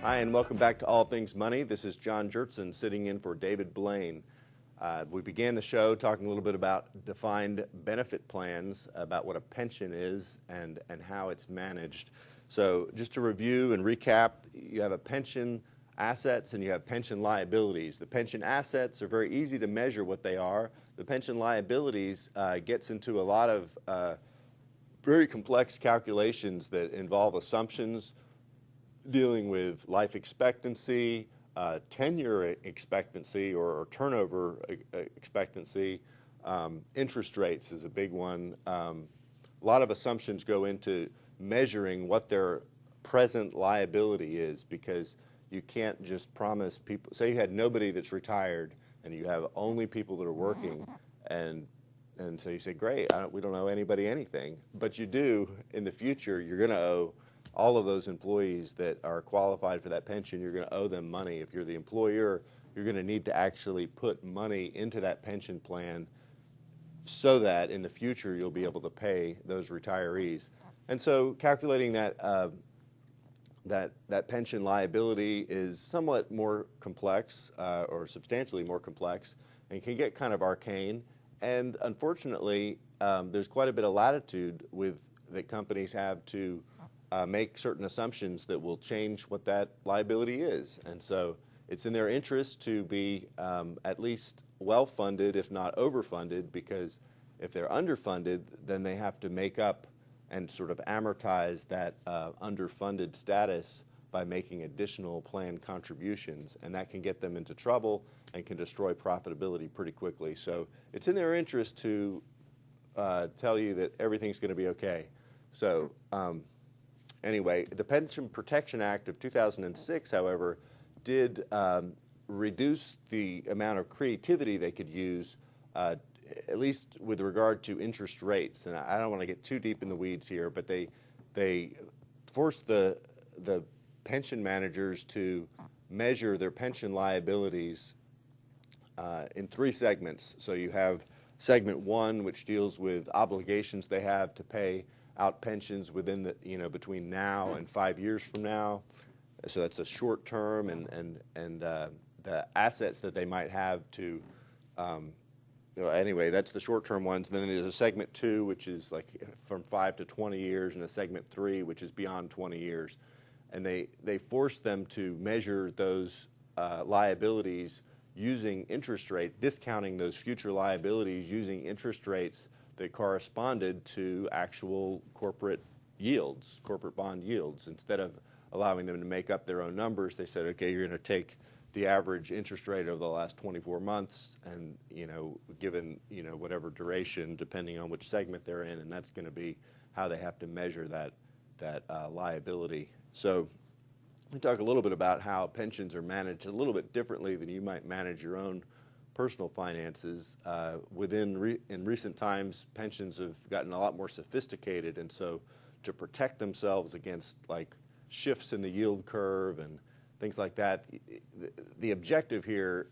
Hi, and welcome back to All Things Money. This is John Gjertsen sitting in for David Blain. We began the show talking a little bit about defined benefit plans, about what a pension is and how it's managed. So just to review and recap, you have a pension assets and you have pension liabilities. The pension assets are very easy to measure what they are. The pension liabilities gets into a lot of very complex calculations that involve assumptions dealing with life expectancy, tenure expectancy or turnover expectancy. Interest rates is a big one. A lot of assumptions go into measuring what their present liability is, because you can't just promise people. Say you had nobody that's retired and you have only people that are working, and so you say, great, we don't owe anybody anything. But you do, in the future, you're going to owe all of those employees that are qualified for that pension, you're going to owe them money. If you're the employer, you're going to need to actually put money into that pension plan so that in the future you'll be able to pay those retirees. And so calculating that that pension liability is somewhat more complex, or substantially more complex, and can get kind of arcane. And unfortunately, there's quite a bit of latitude that companies have to make certain assumptions that will change what that liability is. And so it's in their interest to be at least well-funded, if not overfunded, because if they're underfunded, then they have to make up and sort of amortize that underfunded status by making additional planned contributions, and that can get them into trouble and can destroy profitability pretty quickly. So it's in their interest to tell you that everything's going to be okay. So anyway, the Pension Protection Act of 2006, however, did reduce the amount of creativity they could use, at least with regard to interest rates. And I don't want to get too deep in the weeds here, but they forced the pension managers to measure their pension liabilities in three segments. So you have segment one, which deals with obligations they have to pay out pensions within the, between now and 5 years from now. So that's a short term, and the assets that they might have to, anyway, that's the short term ones. And then there's a segment two, which is like from 5 to 20 years, and a segment three, which is beyond 20 years. And they force them to measure those liabilities using interest rate, discounting those future liabilities using interest rates that corresponded to actual corporate yields, corporate bond yields. Instead of allowing them to make up their own numbers, they said, okay, you're going to take the average interest rate over the last 24 months and, given, whatever duration, depending on which segment they're in, and that's going to be how they have to measure that liability. So we talk a little bit about how pensions are managed a little bit differently than you might manage your own personal finances. In recent times, pensions have gotten a lot more sophisticated, and so to protect themselves against like shifts in the yield curve and things like that, the objective here,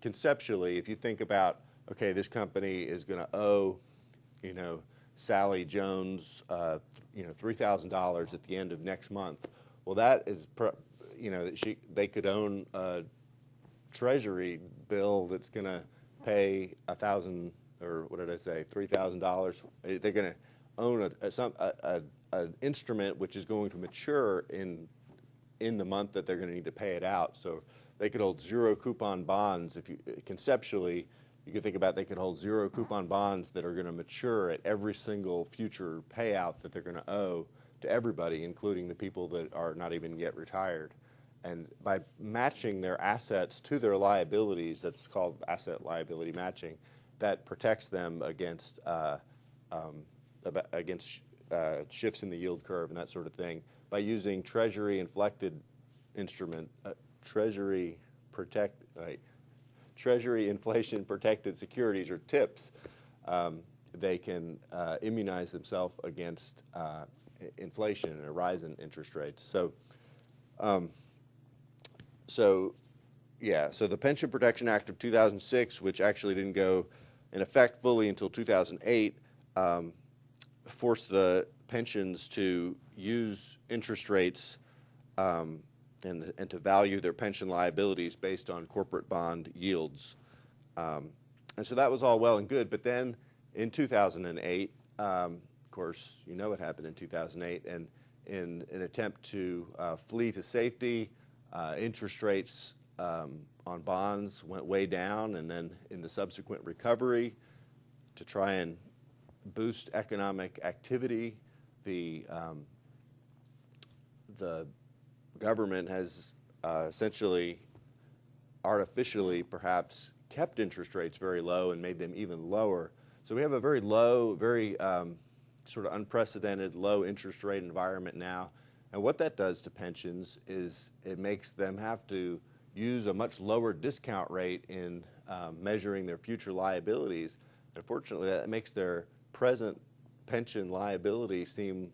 conceptually, if you think about, okay, this company is going to owe, Sally Jones, $3,000 at the end of next month. Well, that is, they could own a Treasury bill that's going to pay $1,000, or what did I say, $3,000. They're going to own an instrument which is going to mature in the month that they're going to need to pay it out. So they could hold zero coupon bonds. Conceptually, you could think about they could hold zero coupon bonds that are going to mature at every single future payout that they're going to owe to everybody, including the people that are not even yet retired. And by matching their assets to their liabilities, that's called asset liability matching, that protects them against shifts in the yield curve and that sort of thing. By using Treasury inflected instrument, Treasury inflation protected securities, or TIPS, they can immunize themselves against inflation and a rise in interest rates. So the Pension Protection Act of 2006, which actually didn't go in effect fully until 2008, forced the pensions to use interest rates and to value their pension liabilities based on corporate bond yields. And so that was all well and good. But then in 2008, of course, you know what happened in 2008, and in an attempt to flee to safety, interest rates on bonds went way down, and then in the subsequent recovery, to try and boost economic activity, the government has essentially, artificially perhaps, kept interest rates very low and made them even lower. So we have a very low, very sort of unprecedented low interest rate environment now. And what that does to pensions is it makes them have to use a much lower discount rate in measuring their future liabilities. Unfortunately, that makes their present pension liability seem,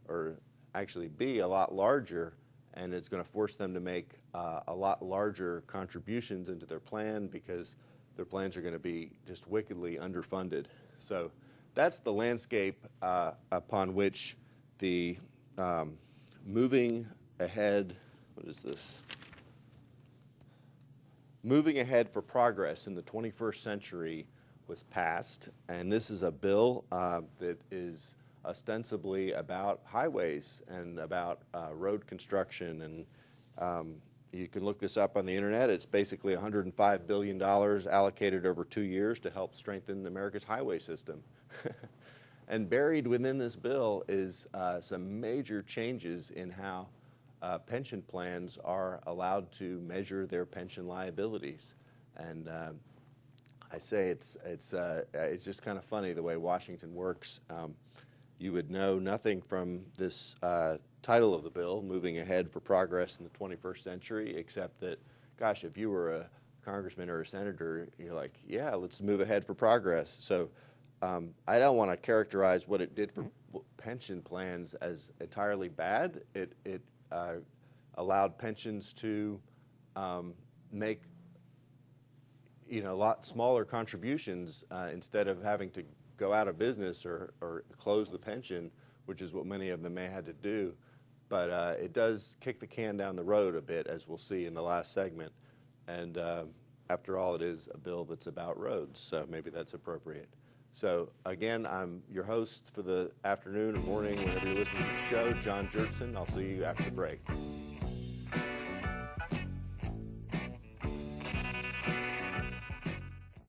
or actually be, a lot larger, and it's going to force them to make a lot larger contributions into their plan because their plans are going to be just wickedly underfunded. So that's the landscape upon which the moving ahead, what is this? Moving Ahead for Progress in the 21st Century was passed, and this is a bill that is ostensibly about highways and about road construction, and you can look this up on the internet. It's basically $105 billion allocated over 2 years to help strengthen America's highway system. And buried within this bill is some major changes in how pension plans are allowed to measure their pension liabilities. And I say it's just kind of funny the way Washington works. You would know nothing from this title of the bill, Moving Ahead for Progress in the 21st Century, except that, gosh, if you were a congressman or a senator, you're like, yeah, let's move ahead for progress. So I don't want to characterize what it did for pension plans as entirely bad. It allowed pensions to make a lot smaller contributions instead of having to go out of business or close the pension, which is what many of them may have had to do. But it does kick the can down the road a bit, as we'll see in the last segment. And after all, it is a bill that's about roads, so maybe that's appropriate. So again, I'm your host for the afternoon and morning whenever you listen to the show, John Gjertsen. I'll see you after the break.